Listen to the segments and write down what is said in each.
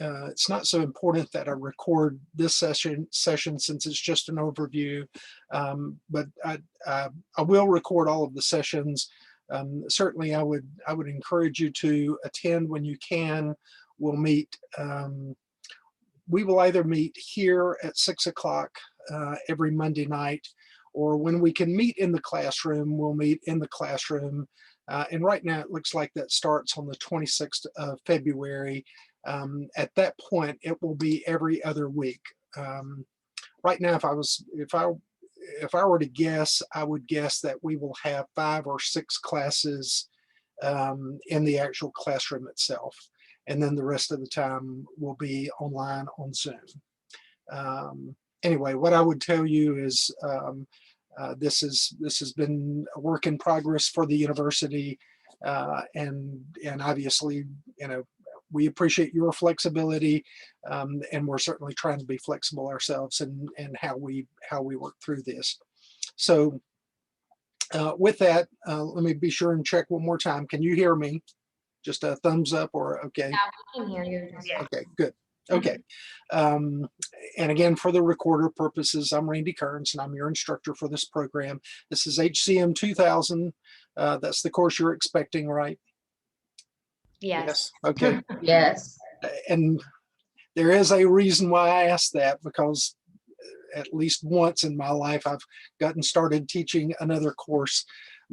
it's not so important that I record this session since it's just an overview, but I will record all of the sessions. Certainly, I would encourage you to attend when you can. We'll meet. We will either meet here at 6 o'clock every Monday night, or when we can meet in the classroom, we'll meet in the classroom. And right now, it looks like that starts on the 26th of February. At that point, it will be every other week. Right now, if I were to guess, I would guess that we will have 5 or 6 classes in the actual classroom itself, and then the rest of the time will be online on Zoom. Anyway, what I would tell you is this has been a work in progress for the university, and obviously, we appreciate your flexibility, and we're certainly trying to be flexible ourselves in how we work through this. So with that, let me be sure and check one more time. Can you hear me? Just a thumbs up or okay? Yeah, we can hear you. Okay, good. Okay. And again, for the recorder purposes, I'm Randy Kearns, and I'm your instructor for this program. This is HCM 2000. That's the course you're expecting, right? Yes. Okay. Yes. And there is a reason why I asked that, because at least once in my life, I've gotten started teaching another course.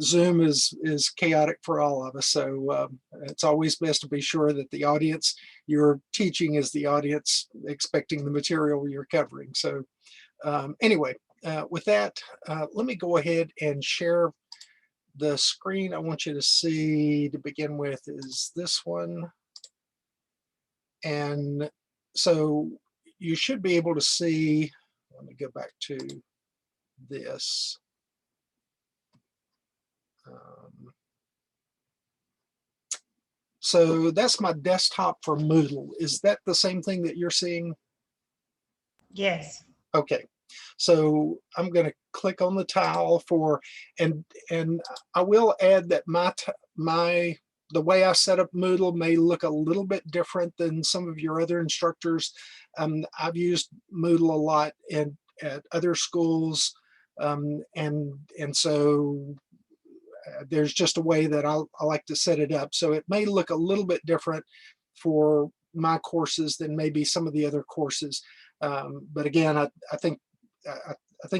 Zoom is chaotic for all of us. So it's always best to be sure that the audience you're teaching is the audience expecting the material you're covering. So anyway, with that, let me go ahead and share the screen. I want you to see, to begin with, is this one. And so you should be able to see, let me go back to this. So that's my desktop for Moodle. Is that the same thing that you're seeing? Yes. Okay. So I'm going to click on the tile for, and I will add that the way I set up Moodle may look a little bit different than some of your other instructors. I've used Moodle a lot at other schools, and so there's just a way that I like to set it up. So it may look a little bit different for my courses than maybe some of the other courses. But again, I think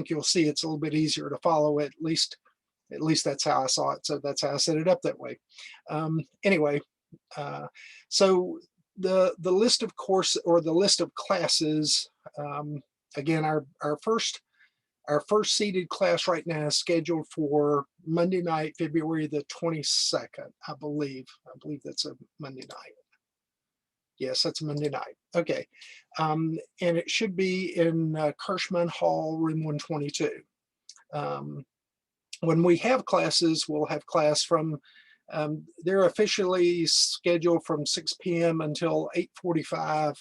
you'll see it's a little bit easier to follow. At least that's how I saw it. So that's how I set it up that way. Anyway, so the list of course, or the list of classes, again, our first seated class right now is scheduled for Monday night, February the 22nd, I believe. I believe that's a Monday night. Yes, that's a Monday night. Okay. And it should be in Kirschman Hall, room 122. When we have classes, we'll have class from, they're officially scheduled from 6 p.m. until 8:45.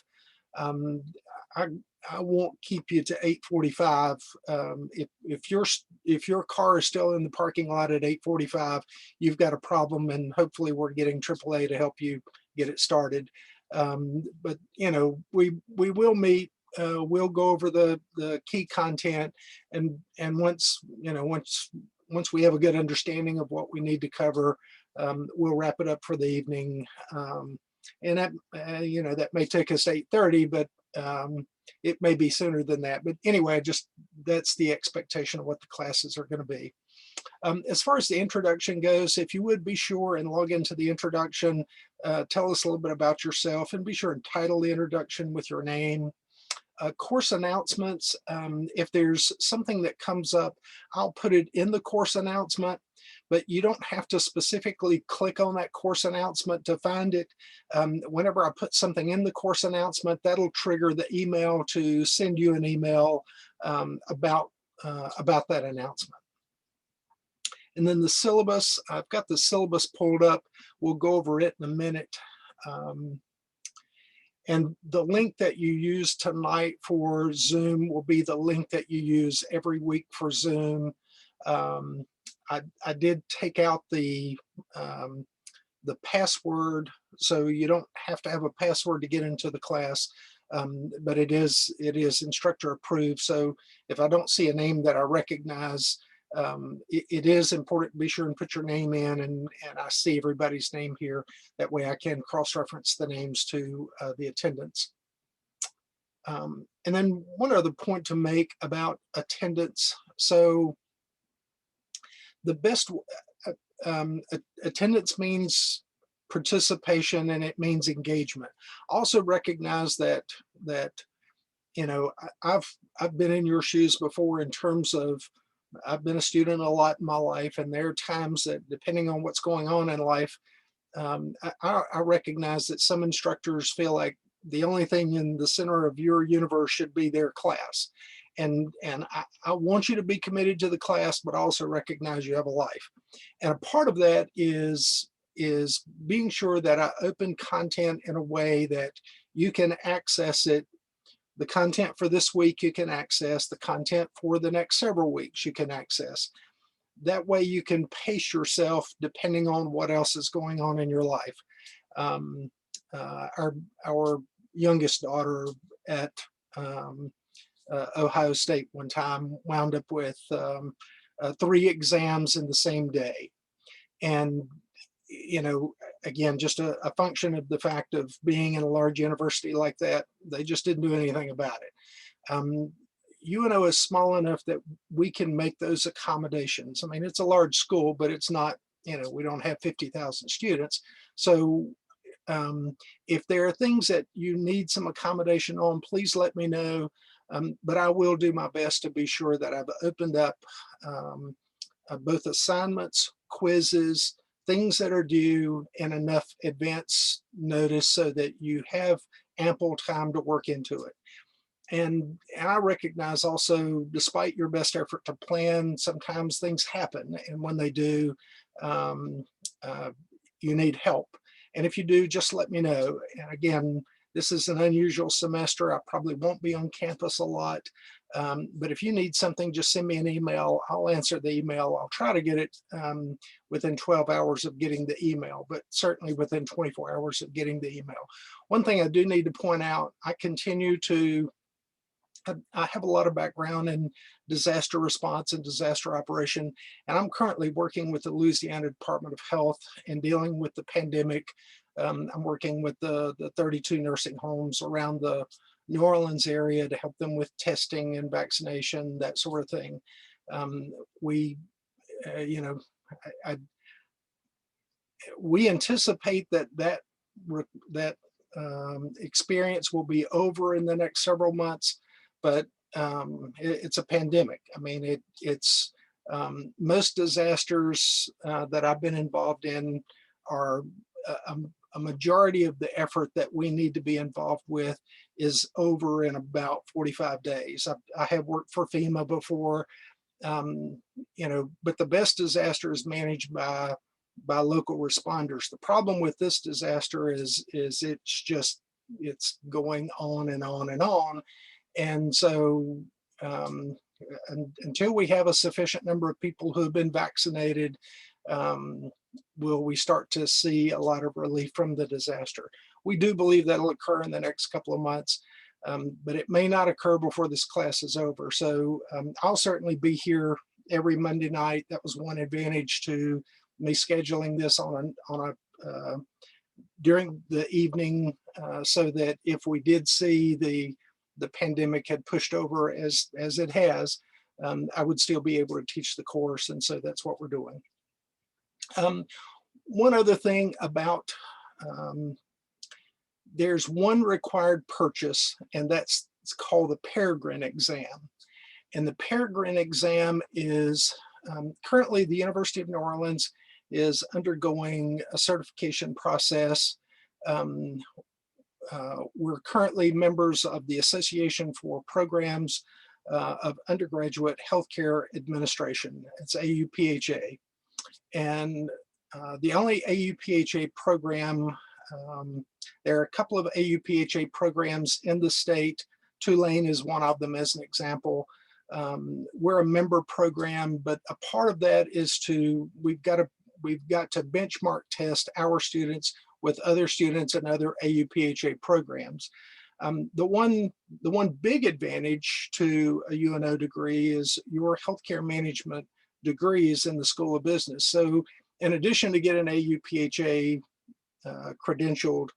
I won't keep you to 8:45. If your car is still in the parking lot at 8:45, you've got a problem, and hopefully we're getting AAA to help you get it started. But we will meet. We'll go over the key content, and once we have a good understanding of what we need to cover, we'll wrap it up for the evening. And that that may take us 8:30, but it may be sooner than that. But anyway, that's the expectation of what the classes are going to be. As far as the introduction goes, if you would be sure and log into the introduction, tell us a little bit about yourself, and be sure and title the introduction with your name. Course announcements, if there's something that comes up, I'll put it in the course announcement, but you don't have to specifically click on that course announcement to find it. Whenever I put something in the course announcement, that'll trigger the email to send you an email about that announcement. And then the syllabus, I've got the syllabus pulled up. We'll go over it in a minute. And the link that you use tonight for Zoom will be the link that you use every week for Zoom. I did take out the the password, so you don't have to have a password to get into the class, but it is instructor approved. So if I don't see a name that I recognize, it is important to be sure and put your name in, and I see everybody's name here. That way I can cross-reference the names to the attendance. And then one other point to make about attendance. So the best attendance means participation, and it means engagement. Also recognize that you know, I've been in your shoes before in terms of I've been a student a lot in my life, and there are times that depending on what's going on in life, I recognize that some instructors feel like the only thing in the center of your universe should be their class. And I want you to be committed to the class, but also recognize you have a life. And a part of that is being sure that I open content in a way that you can access it. The content for this week you can access, the content for the next several weeks you can access. That way you can pace yourself depending on what else is going on in your life. Our youngest daughter at Ohio State one time wound up with 3 exams in the same day. And, you know, again, just a function of the fact of being in a large university like that, they just didn't do anything about it. UNO is small enough that we can make those accommodations. I mean, it's a large school, but it's not, you know, we don't have 50,000 students. So if there are things that you need some accommodation on, please let me know. But I will do my best to be sure that I've opened up both assignments, quizzes, things that are due, and enough advance notice so that you have ample time to work into it. And I recognize also, despite your best effort to plan, sometimes things happen. And when they do, you need help. And if you do, just let me know. And again, this is an unusual semester. I probably won't be on campus a lot. But if you need something, just send me an email. I'll answer the email. I'll try to get it within 12 hours of getting the email, but certainly within 24 hours of getting the email. One thing I do need to point out, I have a lot of background in disaster response and disaster operation, and I'm currently working with the Louisiana Department of Health and dealing with the pandemic. I'm working with the 32 nursing homes around the New Orleans area to help them with testing and vaccination, that sort of thing. We anticipate that experience will be over in the next several months. But it's a pandemic. I mean, it's most disasters that I've been involved in are a majority of the effort that we need to be involved with is over in about 45 days. I have worked for FEMA before, but the best disaster is managed by local responders. The problem with this disaster is it's going on and on and on. And so until we have a sufficient number of people who have been vaccinated, will we start to see a lot of relief from the disaster. We do believe that'll occur in the next couple of months, but it may not occur before this class is over. So I'll certainly be here every Monday night. That was one advantage to me scheduling this during the evening, so that if we did see the pandemic had pushed over as it has, I would still be able to teach the course. And so that's what we're doing. One other thing about, there's one required purchase, and it's called the Peregrine exam. And the Peregrine exam is, currently the University of New Orleans is undergoing a certification process. We're currently members of the Association for Programs of Undergraduate Healthcare Administration. It's AUPHA. And the only AUPHA program, there are a couple of AUPHA programs in the state. Tulane is one of them as an example. We're a member program, but a part of that is we've got to we've got to benchmark test our students with other students and other AUPHA programs. The one big advantage to a UNO degree is your healthcare management degrees in the School of Business. So in addition to getting an AUPHA credentialed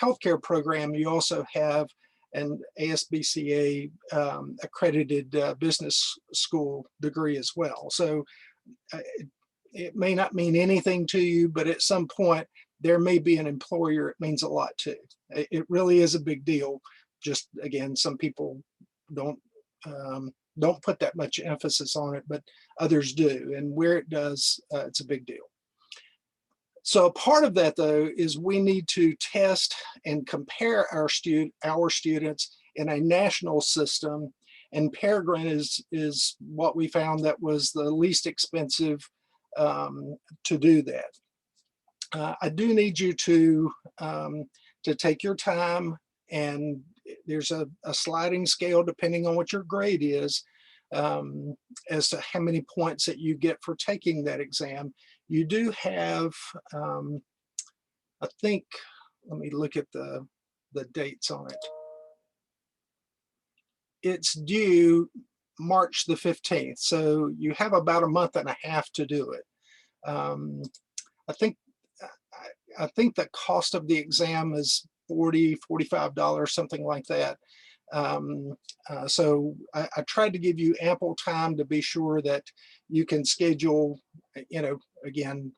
healthcare program, you also have an ASBCA accredited business school degree as well. So it may not mean anything to you, but at some point there may be an employer it means a lot to. It really is a big deal. Just again, some people don't put that much emphasis on it, but others do, and where it does, it's a big deal. So a part of that, though, is we need to test and compare our students in a national system, and Peregrine is what we found that was the least expensive to do that. I do need you to take your time, and there's a sliding scale depending on what your grade is as to how many points that you get for taking that exam. You do have, I think, let me look at the dates on it. It's due March the 15th, so you have about a month and a half to do it. I think the cost of the exam is $40, $45, something like that. So I tried to give you ample time to be sure that you can schedule, again,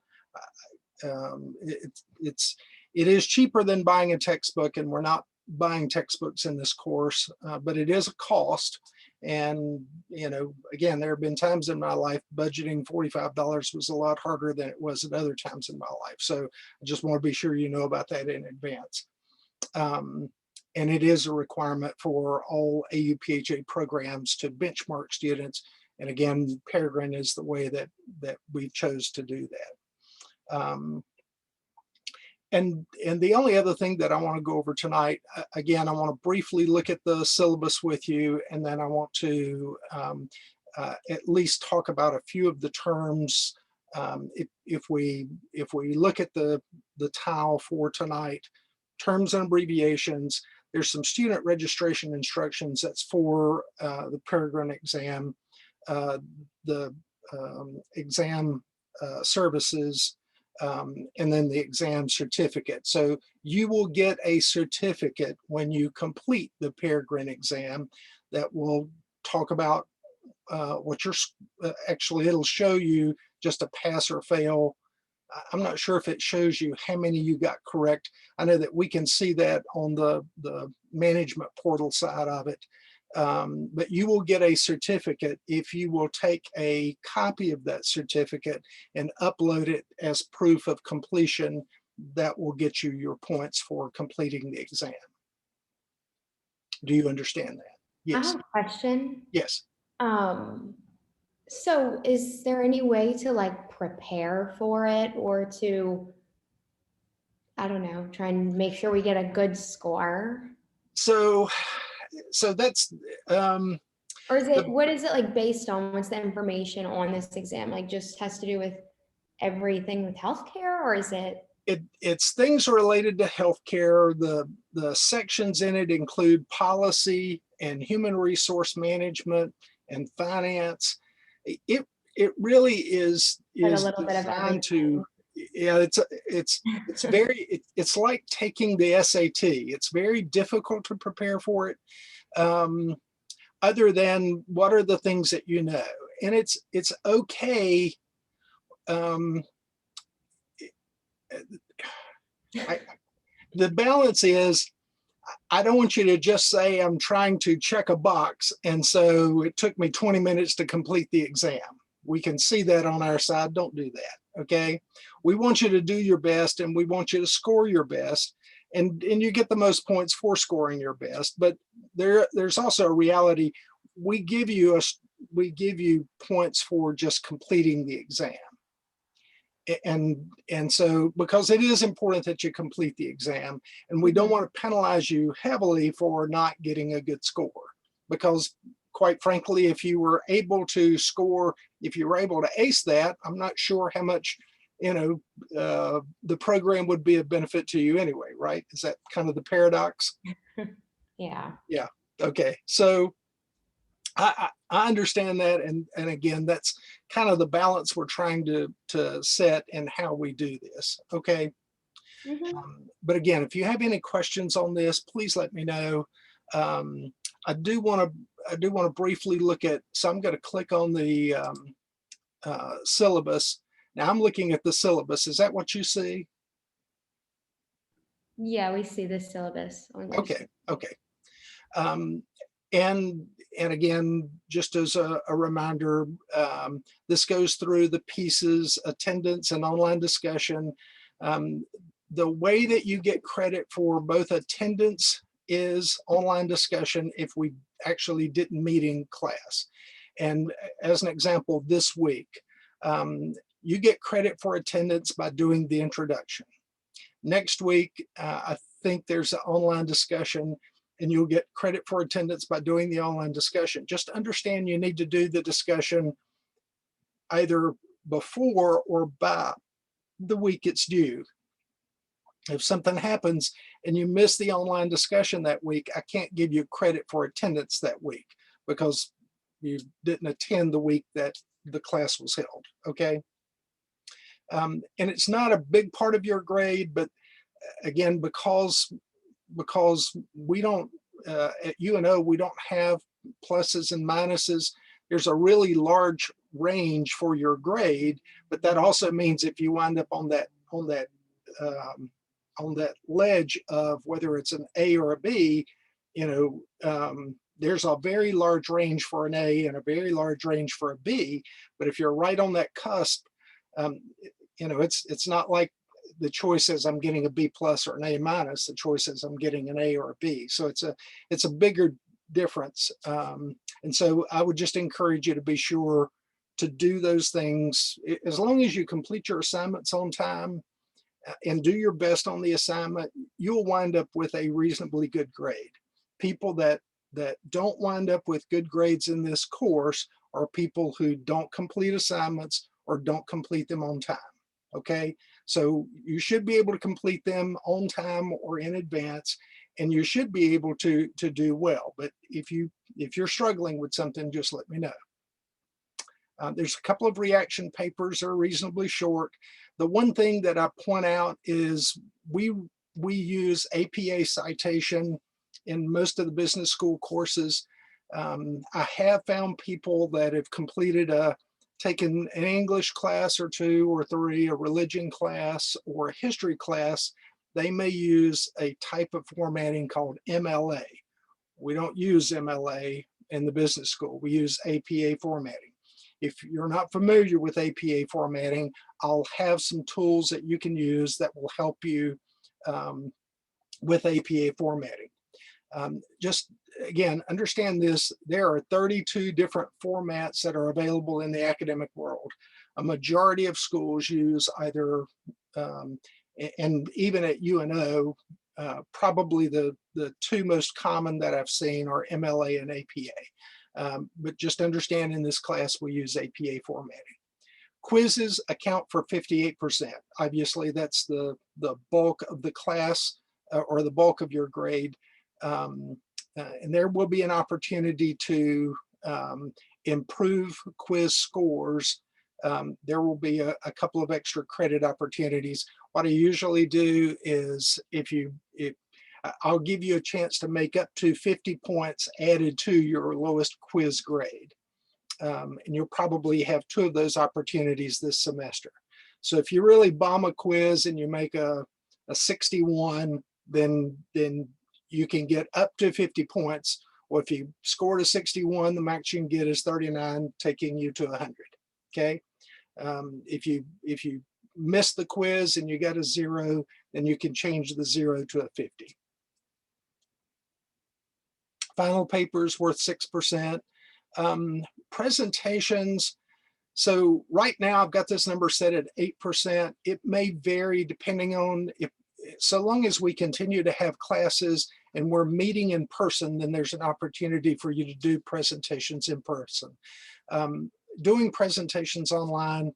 it is cheaper than buying a textbook, and we're not buying textbooks in this course, but it is a cost. And, again, there have been times in my life budgeting $45 was a lot harder than it was at other times in my life. So I just want to be sure you know about that in advance. And it is a requirement for all AUPHA programs to benchmark students. And again, Peregrine is the way that we chose to do that. And the only other thing that I want to go over tonight, again, I want to briefly look at the syllabus with you, and then I want to at least talk about a few of the terms. If we look at the tile for tonight, terms and abbreviations, there's some student registration instructions that's for the Peregrine exam, the exam services, and then the exam certificate. So you will get a certificate when you complete the Peregrine exam that will talk about what your, actually it'll show you just a pass or fail. I'm not sure if it shows you how many you got correct. I know that we can see that on the management portal side of it. But you will get a certificate if you will take a copy of that certificate and upload it as proof of completion. That will get you your points for completing the exam. Do you understand that? Yes. I have a question. Yes. So is there any way to like prepare for it, or to, I don't know, try and make sure we get a good score? So that's Or is it, what is it like based on? What's the information on this exam? Like just has to do with everything with healthcare, or is it? It's things related to healthcare. The sections in it include policy and human resource management and finance. It really is Like a little bit of designed everything. to, yeah, it's very, it's like taking the SAT. It's very difficult to prepare for it. Other than what are the things that you know, and it's okay. The balance is, I don't want you to just say I'm trying to check a box, and so it took me 20 minutes to complete the exam. We can see that on our side. Don't do that, okay? We want you to do your best, and we want you to score your best, and you get the most points for scoring your best. But there's also a reality. We give you points for just completing the exam. And so, because it is important that you complete the exam, and we don't want to penalize you heavily for not getting a good score, because quite frankly, if you were able to ace that, I'm not sure how much the program would be a benefit to you anyway, right? Is that kind of the paradox? Yeah. Yeah. Okay. So I understand that, and again, that's kind of the balance we're trying to set in how we do this. Okay. Mhm. But again, if you have any questions on this, please let me know. Um, I do want to briefly look at. So I'm going to click on the syllabus. Now I'm looking at the syllabus. Is that what you see? Yeah, we see the syllabus on your Okay. Okay. Um, and again, just as a reminder, this goes through the pieces, attendance and online discussion. Um, the way that you get credit for both attendance is online discussion if we actually didn't meet in class. And as an example, this week, you get credit for attendance by doing the introduction. Next week, I think there's an online discussion and you'll get credit for attendance by doing the online discussion. Just understand you need to do the discussion either before or by the week it's due. If something happens and you miss the online discussion that week, I can't give you credit for attendance that week because you didn't attend the week that the class was held, okay? And it's not a big part of your grade, but again, because we don't, at UNO, we don't have pluses and minuses. There's a really large range for your grade, but that also means if you wind up on that ledge of whether it's an A or a B, there's a very large range for an A and a very large range for a B. But if you're right on that cusp, it's not like the choice is I'm getting a B plus or an A minus. The choice is I'm getting an A or a B. So it's a bigger difference. And so I would just encourage you to be sure to do those things. As long as you complete your assignments on time and do your best on the assignment, you'll wind up with a reasonably good grade. People that don't wind up with good grades in this course are people who don't complete assignments or don't complete them on time. Okay, so you should be able to complete them on time or in advance, and you should be able to do well. But if you're struggling with something, just let me know. There's a couple of reaction papers that are reasonably short. The one thing that I point out is we use APA citation in most of the business school courses. I have found people that have taken an English class or two or three, a religion class or a history class. They may use a type of formatting called MLA. We don't use MLA in the business school. We use APA formatting. If you're not familiar with APA formatting, I'll have some tools that you can use that will help you with APA formatting. Just again, understand this, there are 32 different formats that are available in the academic world. A majority of schools use either, and even at UNO, probably the two most common that I've seen are MLA and APA. But just understand in this class, we use APA formatting. Quizzes account for 58%. Obviously, that's the bulk of the class or the bulk of your grade. And there will be an opportunity to improve quiz scores. There will be a couple of extra credit opportunities. What I usually do is I'll give you a chance to make up to 50 points added to your lowest quiz grade. And you'll probably have two of those opportunities this semester. So if you really bomb a quiz and you make a 61, then you can get up to 50 points. Or if you scored a 61, the max you can get is 39, taking you to 100. Okay. If you miss the quiz and you got a 0, then you can change the 0 to a 50. Final papers worth 6%. Presentations. So right now I've got this number set at 8%. It may vary depending on so long as we continue to have classes and we're meeting in person, then there's an opportunity for you to do presentations in person. Doing presentations online,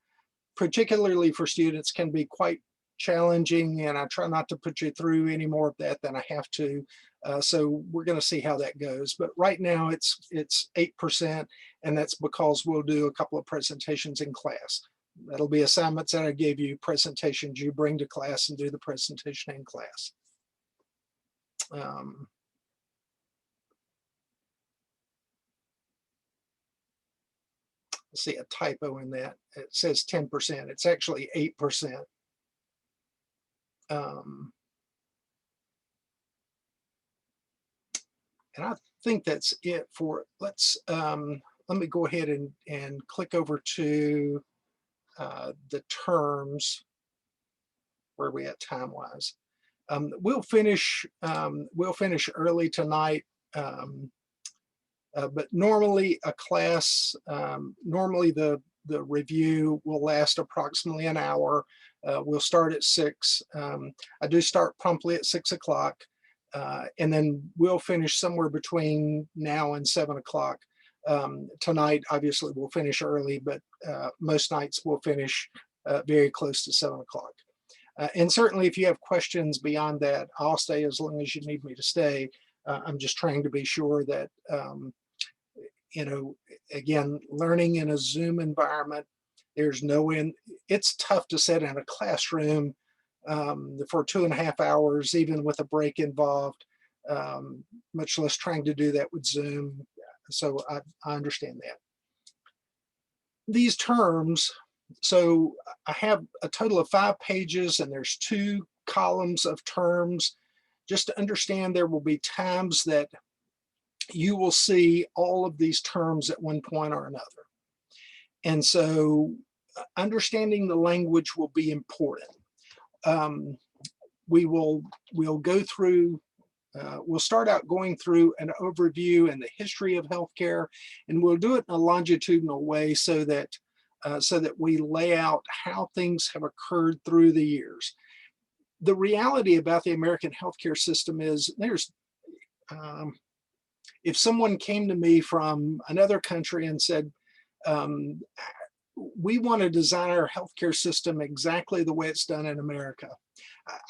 particularly for students, can be quite challenging, and I try not to put you through any more of that than I have to. So we're going to see how that goes. But right now it's 8%, and that's because we'll do a couple of presentations in class. That'll be assignments that I gave you, presentations you bring to class and do the presentation in class. See a typo in that. It says 10%. It's actually 8%. And I think that's it for, let me go ahead and click over to the terms. Where are we at time-wise? We'll finish early tonight. But normally a class, normally the review will last approximately an hour. We'll start at 6. I do start promptly at 6 o'clock, and then we'll finish somewhere between now and 7 o'clock. Tonight, obviously, we'll finish early, but most nights we'll finish very close to 7 o'clock. And certainly if you have questions beyond that, I'll stay as long as you need me to stay. I'm just trying to be sure that, you know, again, learning in a Zoom environment, there's no end. It's tough to sit in a classroom for 2.5 hours, even with a break involved, much less trying to do that with Zoom. So I understand that. These terms, so I have a total of 5 pages, and there's 2 columns of terms. Just to understand, there will be times that you will see all of these terms at one point or another. And so understanding the language will be important. We'll go through, we'll start out going through an overview and the history of healthcare, and we'll do it in a longitudinal way so that we lay out how things have occurred through the years. The reality about the American healthcare system is there's, if someone came to me from another country and said, we want to design our healthcare system exactly the way it's done in America,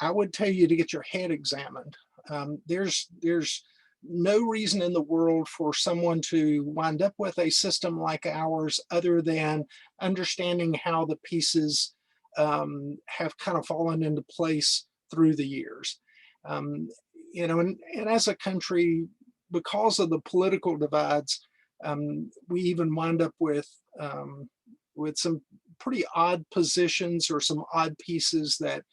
I would tell you to get your head examined. There's no reason in the world for someone to wind up with a system like ours other than understanding how the pieces have kind of fallen into place through the years. You know, and as a country, because of the political divides, we even wind up with some pretty odd positions or some odd pieces that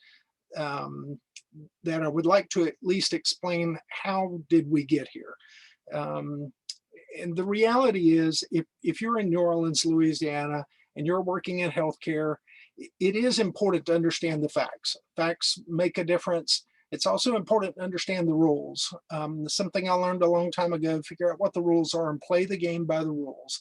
that I would like to at least explain how did we get here. And the reality is, if you're in New Orleans, Louisiana, and you're working in healthcare, it is important to understand the facts. Facts make a difference. It's also important to understand the rules. Something I learned a long time ago: figure out what the rules are and play the game by the rules.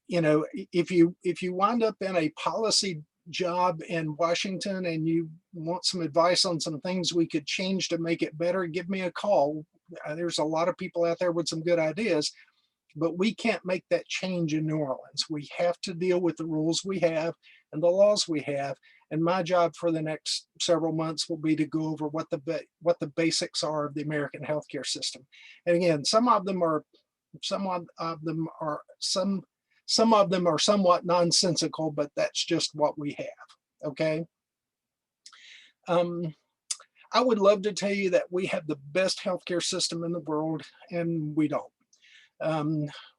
You know, if you wind up in a policy job in Washington and you want some advice on some things we could change to make it better, give me a call. There's a lot of people out there with some good ideas, but we can't make that change in New Orleans. We have to deal with the rules we have and the laws we have. And my job for the next several months will be to go over what the basics are of the American healthcare system. And again, some of them are somewhat nonsensical, but that's just what we have. Okay. I would love to tell you that we have the best healthcare system in the world, and we don't.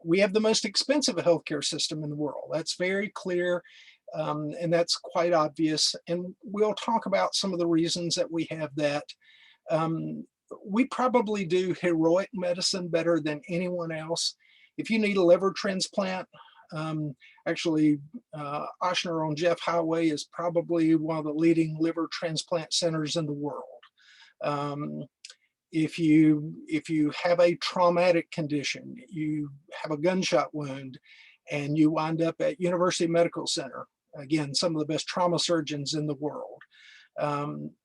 We have the most expensive healthcare system in the world. That's very clear, and that's quite obvious. And we'll talk about some of the reasons that we have that. We probably do heroic medicine better than anyone else. If you need a liver transplant, actually, Ochsner on Jeff Highway is probably one of the leading liver transplant centers in the world. If you have a traumatic condition, you have a gunshot wound, and you wind up at University Medical Center, again, some of the best trauma surgeons in the world.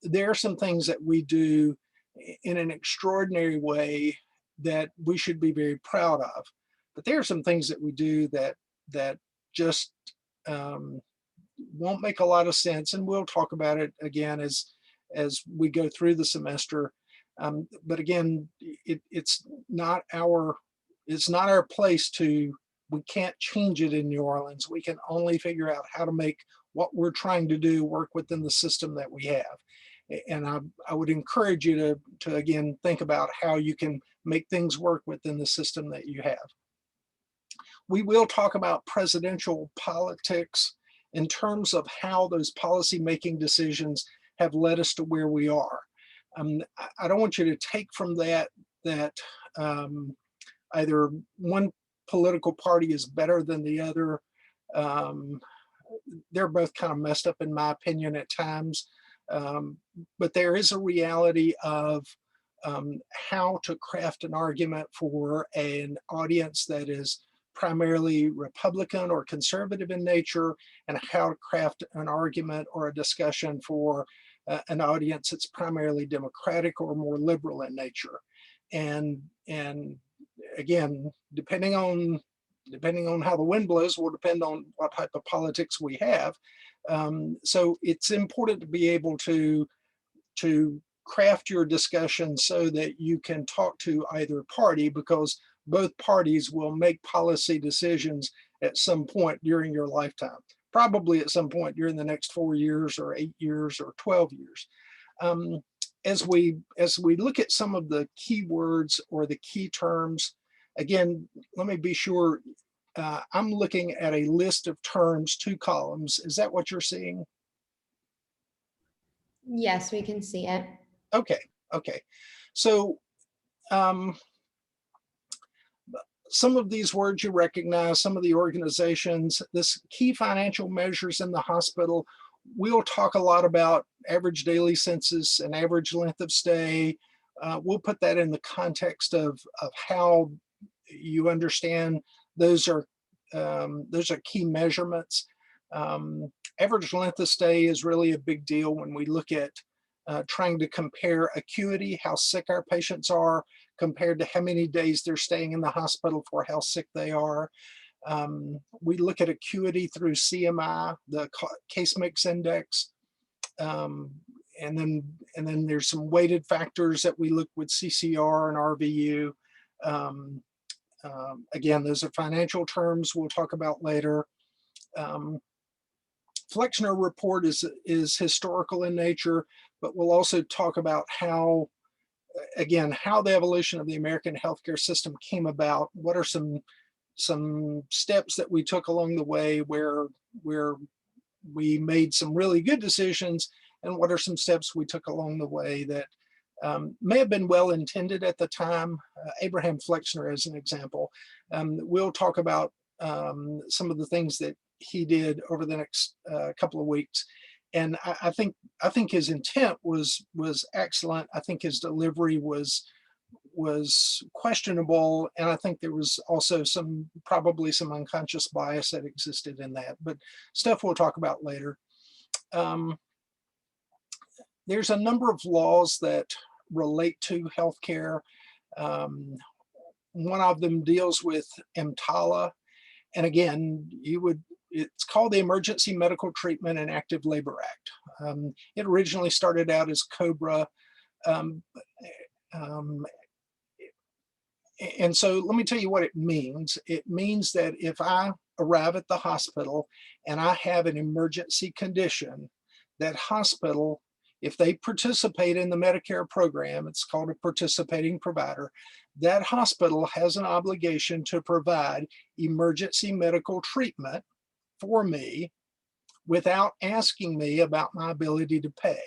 There are some things that we do in an extraordinary way that we should be very proud of. But there are some things that we do that just won't make a lot of sense, and we'll talk about it again as we go through the semester. But again, it's not our place to. We can't change it in New Orleans. We can only figure out how to make what we're trying to do work within the system that we have. And I would encourage you to again think about how you can make things work within the system that you have. We will talk about presidential politics in terms of how those policy making decisions have led us to where we are. I don't want you to take from that either one political party is better than the other. They're both kind of messed up in my opinion at times. But there is a reality of how to craft an argument for an audience that is primarily Republican or conservative in nature, and how to craft an argument or a discussion for an audience that's primarily Democratic or more liberal in nature. And again, depending on how the wind blows will depend on what type of politics we have. So it's important to be able to craft your discussion so that you can talk to either party, because both parties will make policy decisions at some point during your lifetime, probably at some point during the next 4 years or 8 years or 12 years. As we look at some of the key words or the key terms, again, let me be sure, I'm looking at a list of terms, 2 columns. Is that what you're seeing? Yes, we can see it. Okay. So some of these words you recognize, some of the organizations, this key financial measures in the hospital. We'll talk a lot about average daily census and average length of stay. We'll put that in the context of how you understand those are key measurements. Average length of stay is really a big deal when we look at trying to compare acuity, how sick our patients are, compared to how many days they're staying in the hospital for how sick they are. We look at acuity through CMI, the case mix index. And then there's some weighted factors that we look with CCR and RVU. Again, those are financial terms we'll talk about later. Flexner report is historical in nature, but we'll also talk about how the evolution of the American healthcare system came about. What are some steps that we took along the way where we made some really good decisions, and what are some steps we took along the way that may have been well intended at the time. Abraham Flexner as an example. We'll talk about some of the things that he did over the next couple of weeks, and I think his intent was excellent. I think his delivery was questionable, and I think there was also probably some unconscious bias that existed in that, but stuff we'll talk about later. There's a number of laws that relate to healthcare. One of them deals with EMTALA, and again, it's called the Emergency Medical Treatment and Active Labor Act. It originally started out as COBRA. And so let me tell you what it means. It means that if I arrive at the hospital and I have an emergency condition, that hospital, if they participate in the Medicare program, it's called a participating provider, that hospital has an obligation to provide emergency medical treatment for me without asking me about my ability to pay.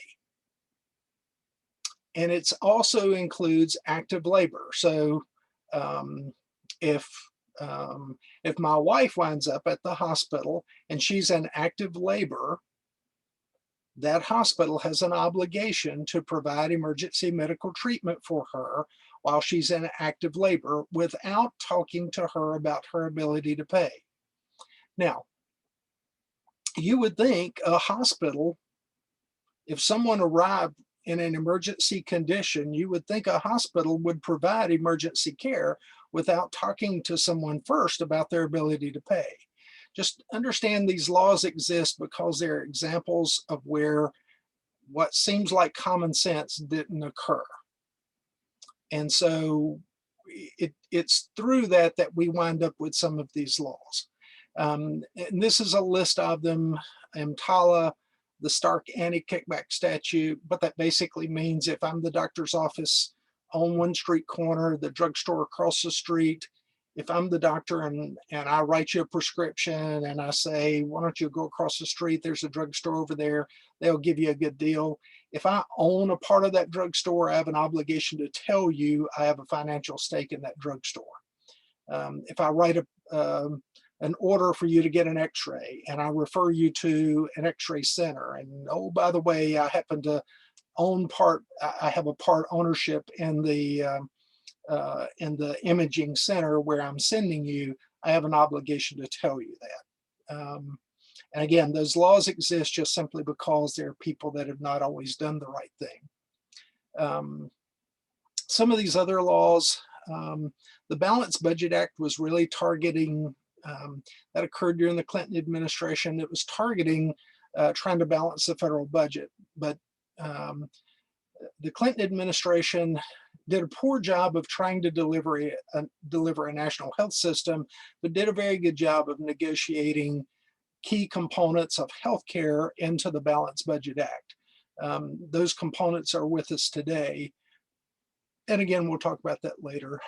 And it also includes active labor. So if my wife winds up at the hospital and she's in active labor, that hospital has an obligation to provide emergency medical treatment for her while she's in active labor without talking to her about her ability to pay. Now, you would think a hospital, if someone arrived in an emergency condition, you would think a hospital would provide emergency care without talking to someone first about their ability to pay. just understand these laws exist because they're examples of where what seems like common sense didn't occur. And so it's through that we wind up with some of these laws. And this is a list of them: EMTALA, the Stark anti-kickback statute. What that basically means, if I'm the doctor's office on one street corner, the drugstore across the street, if I'm the doctor and I write you a prescription and I say, why don't you go across the street? There's a drugstore over there. They'll give you a good deal. If I own a part of that drugstore, I have an obligation to tell you I have a financial stake in that drugstore. If I write an order for you to get an x-ray and I refer you to an x-ray center, and oh, by the way, I happen to own part, I have a part ownership in the imaging center where I'm sending you, I have an obligation to tell you that. And again, those laws exist just simply because there are people that have not always done the right thing. Some of these other laws, the Balanced Budget Act was really targeting, that occurred during the Clinton administration. It was targeting trying to balance the federal budget. But the Clinton administration did a poor job of trying to deliver a national health system, but did a very good job of negotiating key components of healthcare into the Balanced Budget Act. Those components are with us today. And again, we'll talk about that later.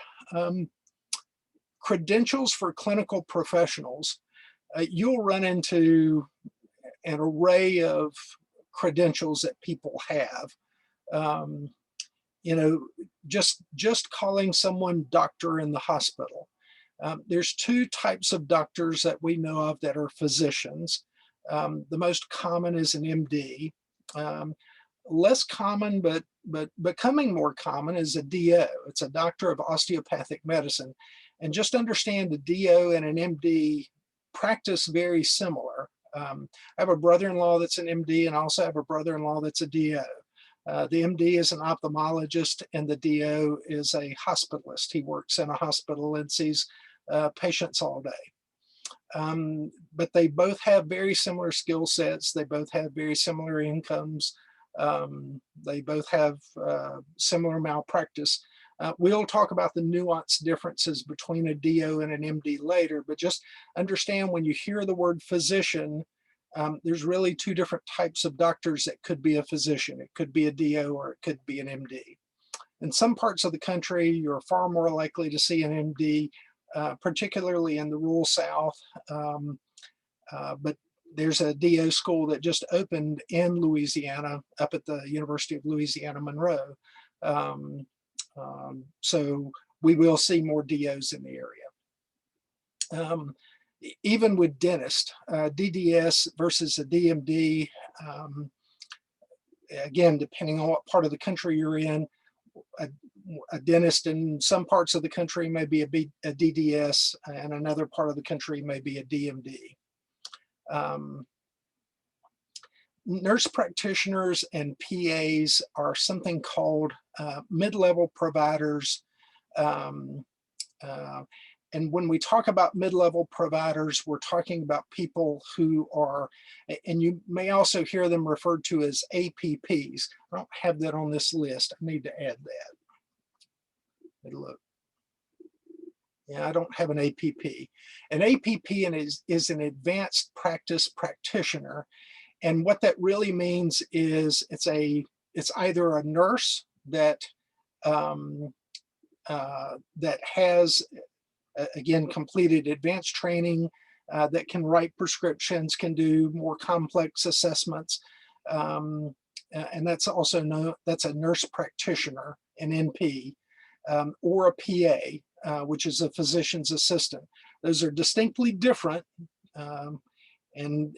Credentials for clinical professionals. You'll run into an array of credentials that people have. You know, just calling someone doctor in the hospital. There's two types of doctors that we know of that are physicians. The most common is an MD. Less common, but becoming more common, is a DO. It's a doctor of osteopathic medicine. And just understand the DO and an MD practice very similar. I have a brother-in-law that's an MD, and I also have a brother-in-law that's a DO. The MD is an ophthalmologist and the DO is a hospitalist. He works in a hospital and sees patients all day. But they both have very similar skill sets. They both have very similar incomes. They both have similar malpractice. We'll talk about the nuanced differences between a DO and an MD later, but just understand when you hear the word physician, there's really two different types of doctors that could be a physician. It could be a DO or it could be an MD. In some parts of the country, you're far more likely to see an MD, particularly in the rural South. But there's a DO school that just opened in Louisiana, up at the University of Louisiana Monroe. So we will see more DOs in the area. Even with dentists, DDS versus a DMD, again, depending on what part of the country you're in, a dentist in some parts of the country may be a DDS, and another part of the country may be a DMD. Nurse practitioners and PAs are something called mid-level providers. And when we talk about mid-level providers, we're talking about people who are, and you may also hear them referred to as APPs. I don't have that on this list. I need to add that. Let me look. Yeah, I don't have an APP. An APP is an advanced practice practitioner. And what that really means is it's either a nurse that has, again, completed advanced training, that can write prescriptions, can do more complex assessments. And that's also that's a nurse practitioner, an NP, or a PA, which is a physician's assistant. Those are distinctly different, and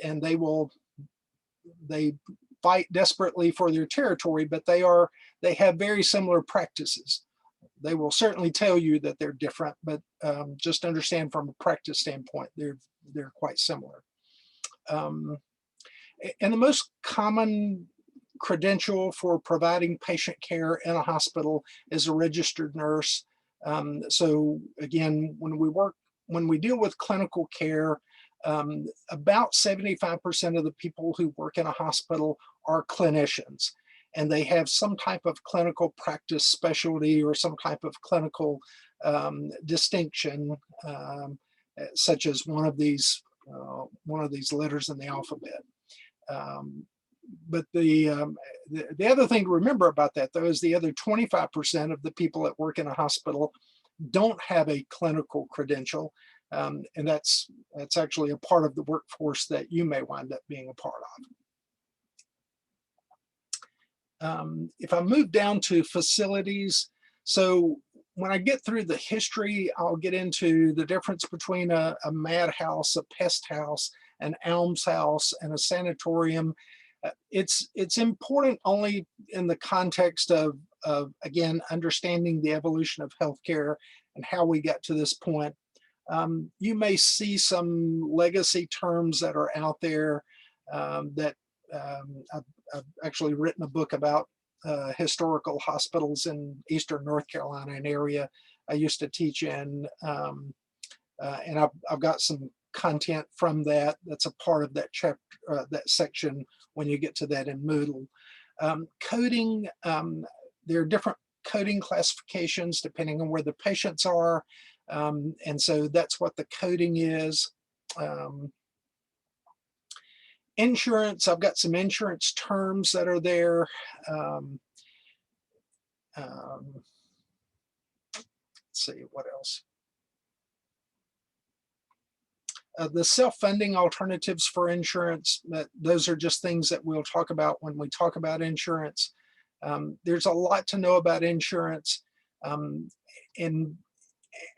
they fight desperately for their territory, but they have very similar practices. They will certainly tell you that they're different, but just understand from a practice standpoint, they're quite similar. And the most common credential for providing patient care in a hospital is a registered nurse. So again, when we deal with clinical care, About 75% of the people who work in a hospital are clinicians, and they have some type of clinical practice specialty or some type of clinical distinction, such as one of these letters in the alphabet. But the other thing to remember about that, though, is the other 25% of the people that work in a hospital don't have a clinical credential, and that's actually a part of the workforce that you may wind up being a part of. If I move down to facilities, so when I get through the history, I'll get into the difference between a madhouse, a pest house, an almshouse, and a sanatorium. It's important only in the context of again, understanding the evolution of healthcare and how we got to this point. You may see some legacy terms that are out there that I've actually written a book about historical hospitals in Eastern North Carolina, an area I used to teach in, and I've got some content from that that's a part of that chapter, that section when you get to that in Moodle. Coding, there are different coding classifications depending on where the patients are, and so that's what the coding is. Insurance, I've got some insurance terms that are there. Let's see, what else? The self-funding alternatives for insurance, those are just things that we'll talk about when we talk about insurance. There's a lot to know about insurance. And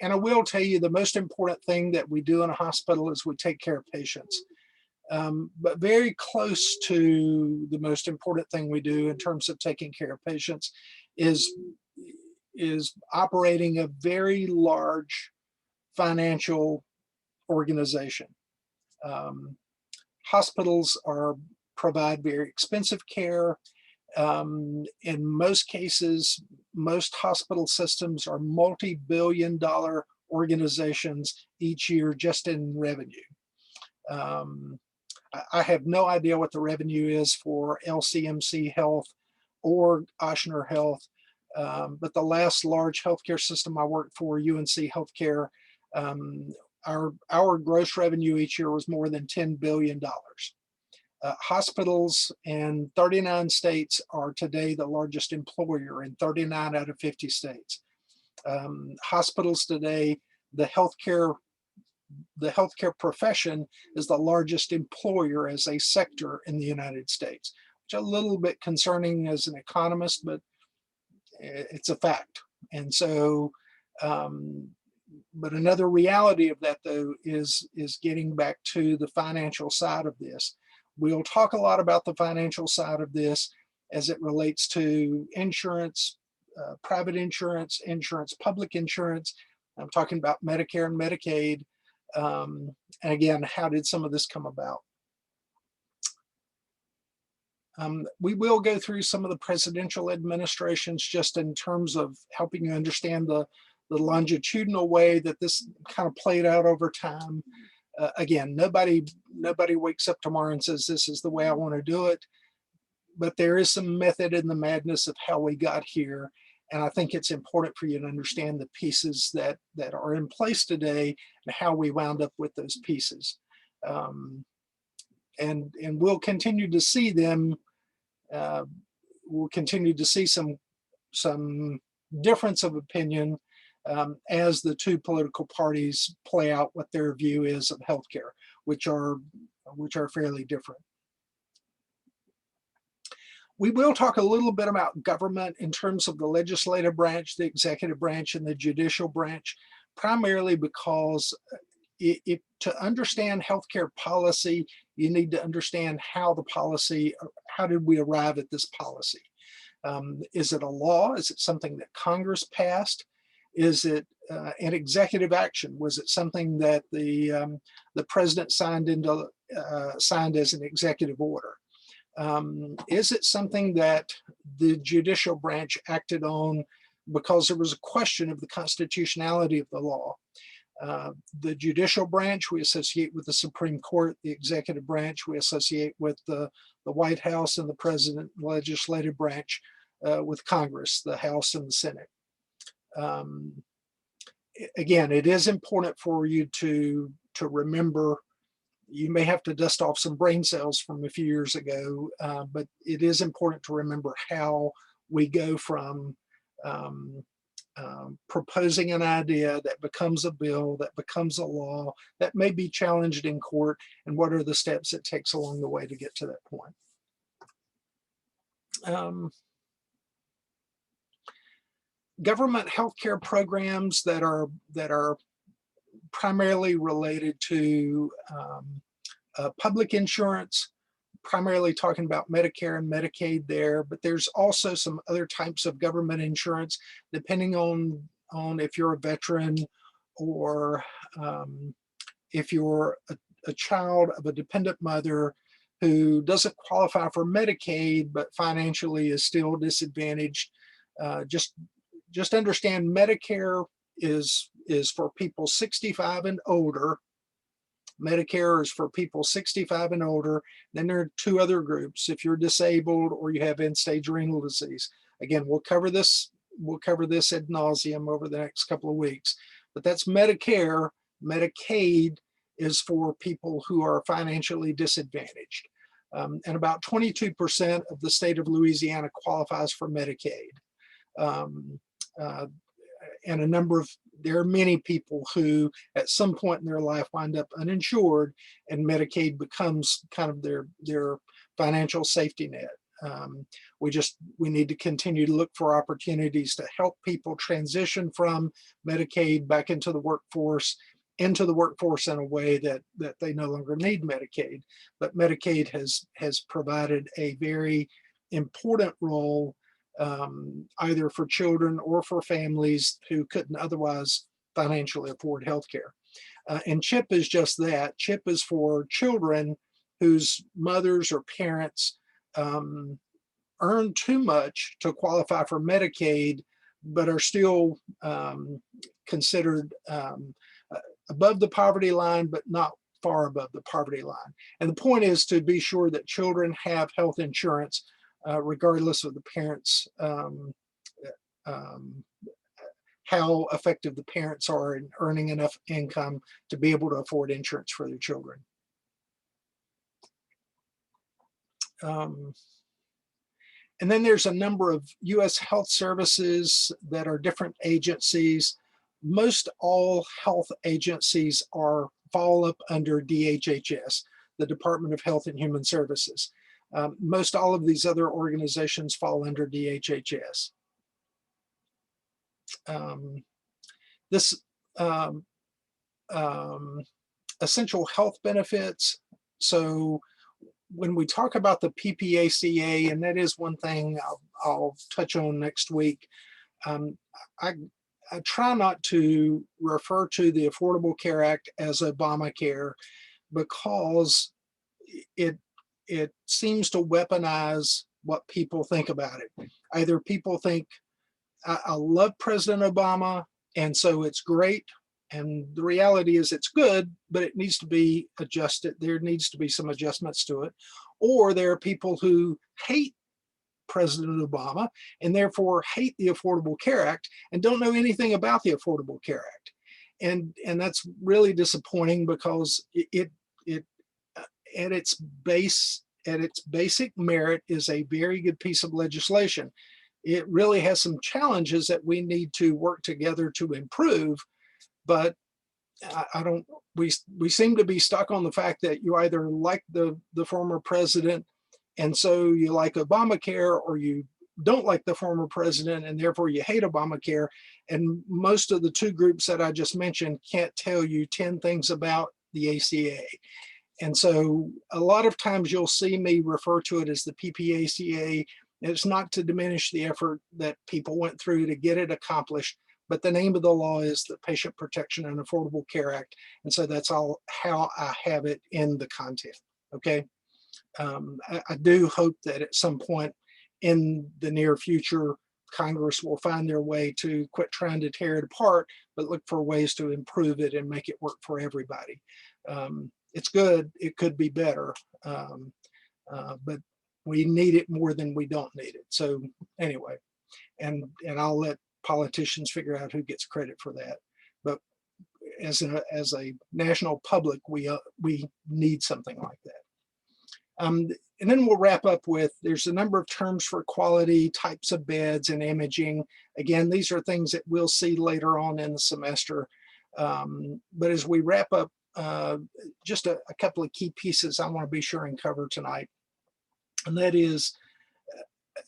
I will tell you, the most important thing that we do in a hospital is we take care of patients. But very close to the most important thing we do in terms of taking care of patients is operating a very large financial organization. Hospitals provide very expensive care. In most cases, most hospital systems are multi-billion-dollar organizations each year just in revenue. I have no idea what the revenue is for LCMC Health or Ochsner Health, but the last large healthcare system I worked for, UNC Healthcare, our gross revenue each year was more than $10 billion. Hospitals in 39 states are today the largest employer in 39 out of 50 states. Hospitals today, the healthcare profession is the largest employer as a sector in the United States, which is a little bit concerning as an economist, but it's a fact. And so, but another reality of that, though, is getting back to the financial side of this. We'll talk a lot about the financial side of this as it relates to insurance, private insurance, public insurance. I'm talking about Medicare and Medicaid. And again, how did some of this come about? We will go through some of the presidential administrations just in terms of helping you understand the longitudinal way that this kind of played out over time. Again, nobody wakes up tomorrow and says, this is the way I want to do it. But there is some method in the madness of how we got here. And I think it's important for you to understand the pieces that are in place today and how we wound up with those pieces. And we'll continue to see them. We'll continue to see some difference of opinion as the two political parties play out what their view is of healthcare, which are fairly different. We will talk a little bit about government in terms of the legislative branch, the executive branch, and the judicial branch, primarily because to understand healthcare policy, you need to understand how did we arrive at this policy? Is it a law? Is it something that Congress passed? Is it an executive action? Was it something that the president signed as an executive order? Is it something that the judicial branch acted on because there was a question of the constitutionality of the law? The judicial branch we associate with the Supreme Court. The executive branch we associate with the White House, and the president, legislative branch with Congress, the House and the Senate. Again, it is important for you to remember. You may have to dust off some brain cells from a few years ago, but it is important to remember how we go from proposing an idea that becomes a bill, that becomes a law, that may be challenged in court, and what are the steps it takes along the way to get to that point. Government healthcare programs that are primarily related to public insurance, primarily talking about Medicare and Medicaid there, but there's also some other types of government insurance, depending on if you're a veteran or if you're a child of a dependent mother who doesn't qualify for Medicaid, but financially is still disadvantaged. Just understand Medicare is for people 65 and older. Medicare is for people 65 and older. Then there are two other groups. If you're disabled or you have end-stage renal disease. Again, we'll cover this ad nauseum over the next couple of weeks. But that's Medicare. Medicaid is for people who are financially disadvantaged. And about 22% of the state of Louisiana qualifies for Medicaid. And there are many people who at some point in their life wind up uninsured, and Medicaid becomes kind of their financial safety net. We need to continue to look for opportunities to help people transition from Medicaid back into the workforce in a way that they no longer need Medicaid. But Medicaid has provided a very important role, either for children or for families who couldn't otherwise financially afford healthcare. And CHIP is just that. CHIP is for children whose mothers or parents earn too much to qualify for Medicaid, but are still considered above the poverty line, but not far above the poverty line. And the point is to be sure that children have health insurance regardless of the parents, how effective the parents are in earning enough income to be able to afford insurance for their children. And then there's a number of U.S. health services that are different agencies. Most all health agencies fall up under DHHS, the Department of Health and Human Services. Most all of these other organizations fall under DHHS. Essential health benefits. So when we talk about the PPACA, and that is one thing I'll touch on next week, I try not to refer to the Affordable Care Act as Obamacare, because it seems to weaponize what people think about it. Either people think, I love President Obama, and so it's great. And the reality is it's good, but it needs to be adjusted. There needs to be some adjustments to it. Or there are people who hate President Obama and therefore hate the Affordable Care Act and don't know anything about the Affordable Care Act. And that's really disappointing, because it at its basic merit is a very good piece of legislation. It really has some challenges that we need to work together to improve, but we seem to be stuck on the fact that you either like the former president and so you like Obamacare, or you don't like the former president and therefore you hate Obamacare. And most of the two groups that I just mentioned can't tell you 10 things about the ACA. And so a lot of times you'll see me refer to it as the PPACA. It's not to diminish the effort that people went through to get it accomplished, but the name of the law is the Patient Protection and Affordable Care Act. And so that's all how I have it in the content, okay? I do hope that at some point in the near future, Congress will find their way to quit trying to tear it apart, but look for ways to improve it and make it work for everybody. It's good. It could be better, but we need it more than we don't need it. So anyway, and I'll let politicians figure out who gets credit for that. But as a national public, we need something like that. And then we'll wrap up with, there's a number of terms for quality, types of beds, and imaging. Again, these are things that we'll see later on in the semester. But as we wrap up, just a couple of key pieces I want to be sure and cover tonight. And that is,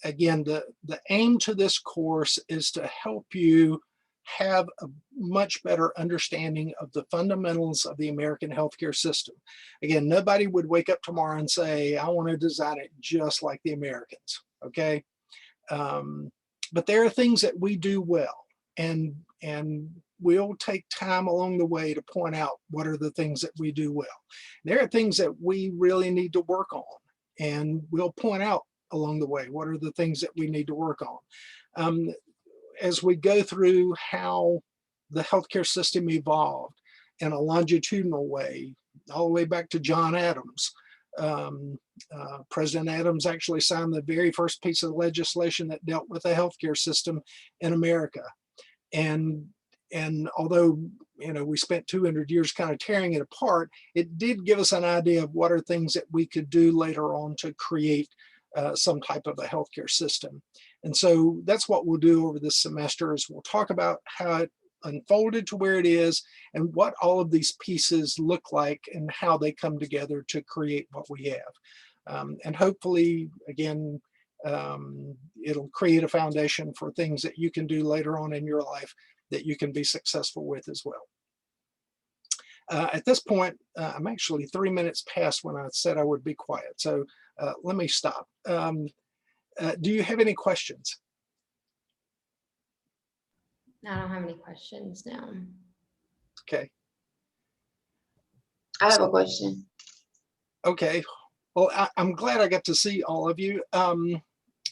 again, the aim to this course is to help you have a much better understanding of the fundamentals of the American healthcare system. Again, nobody would wake up tomorrow and say, I want to design it just like the Americans, okay? But there are things that we do well, and we'll take time along the way to point out what are the things that we do well. There are things that we really need to work on, and we'll point out along the way what are the things that we need to work on. As we go through how the healthcare system evolved in a longitudinal way, all the way back to John Adams. President Adams actually signed the very first piece of legislation that dealt with the healthcare system in America. And although, you know, we spent 200 years kind of tearing it apart, it did give us an idea of what are things that we could do later on to create some type of a healthcare system. And so that's what we'll do over this semester, is we'll talk about how it unfolded to where it is and what all of these pieces look like and how they come together to create what we have. And hopefully, again, it'll create a foundation for things that you can do later on in your life that you can be successful with as well. At this point, I'm actually 3 minutes past when I said I would be quiet. So let me stop. Do you have any questions? I don't have any questions now. Okay. I have a question. Okay. Well, I'm glad I got to see all of you. And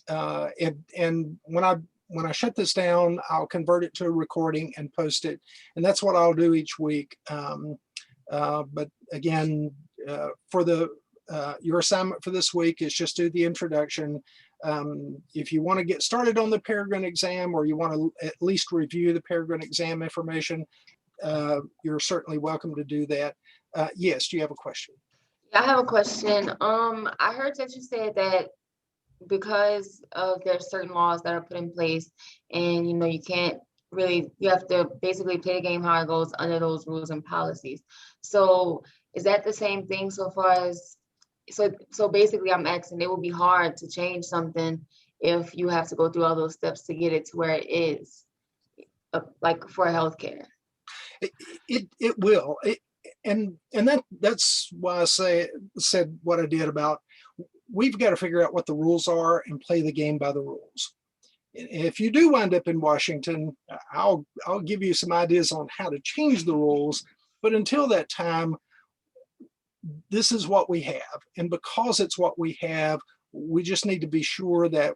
when I shut this down, I'll convert it to a recording and post it. And that's what I'll do each week. But again, for your assignment for this week is just do the introduction. If you want to get started on the Peregrine exam, or you want to at least review the Peregrine exam information, you're certainly welcome to do that. Yes, do you have a question? Yeah, I have a question. I heard that you said that because of there's certain laws that are put in place, and you can't really, you have to basically play the game how it goes under those rules and policies. So is that the same thing so far as, so basically I'm asking, it will be hard to change something if you have to go through all those steps to get it to where it is, like for healthcare. It will. And that's why I said what I did about, we've got to figure out what the rules are and play the game by the rules. If you do wind up in Washington, I'll give you some ideas on how to change the rules. But until that time, this is what we have. And because it's what we have, we just need to be sure that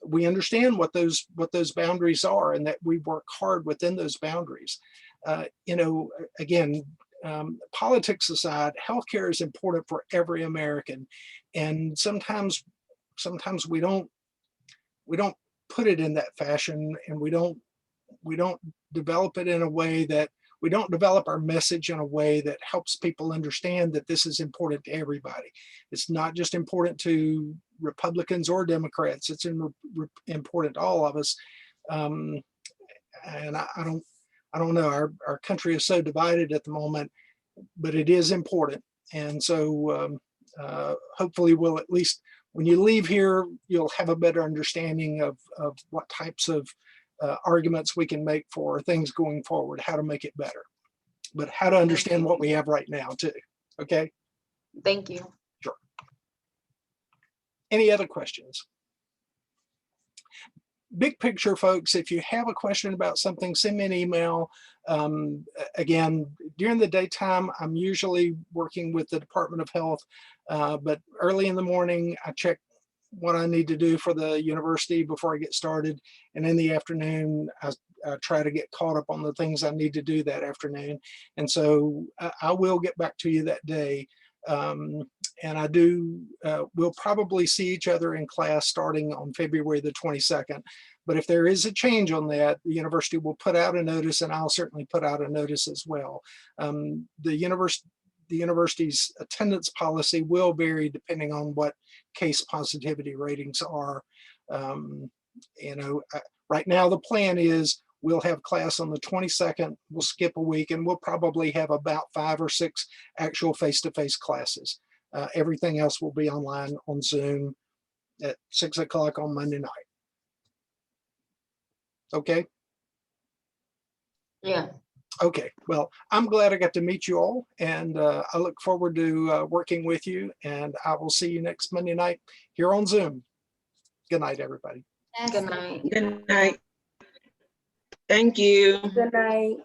we understand what those boundaries are, and that we work hard within those boundaries. Again, politics aside, healthcare is important for every American. And sometimes we don't put it in that fashion, and we don't develop it in a way that, we don't develop our message in a way that helps people understand that this is important to everybody. It's not just important to Republicans or Democrats. It's important to all of us. And I don't know, our country is so divided at the moment, but it is important. And so hopefully we'll, at least when you leave here, you'll have a better understanding of what types of arguments we can make for things going forward, how to make it better, but how to understand what we have right now too. Okay. Thank you. Sure. Any other questions? Big picture, folks, if you have a question about something, send me an email. Again, during the daytime, I'm usually working with the Department of Health, but early in the morning, I check what I need to do for the university before I get started. And in the afternoon, I try to get caught up on the things I need to do that afternoon. And so I will get back to you that day. And I do, we'll probably see each other in class starting on February the 22nd. But if there is a change on that, the university will put out a notice, and I'll certainly put out a notice as well. The university's attendance policy will vary depending on what case positivity ratings are. You know, right now the plan is we'll have class on the 22nd, we'll skip a week, and we'll probably have about 5 or 6 actual face-to-face classes. Everything else will be online on Zoom at 6 o'clock on Monday night. Okay. Yeah. Okay, well, I'm glad I got to meet you all, and I look forward to working with you, and I will see you next Monday night here on Zoom. Good night, everybody. Yes. Good night. Good night. Thank you. Good night.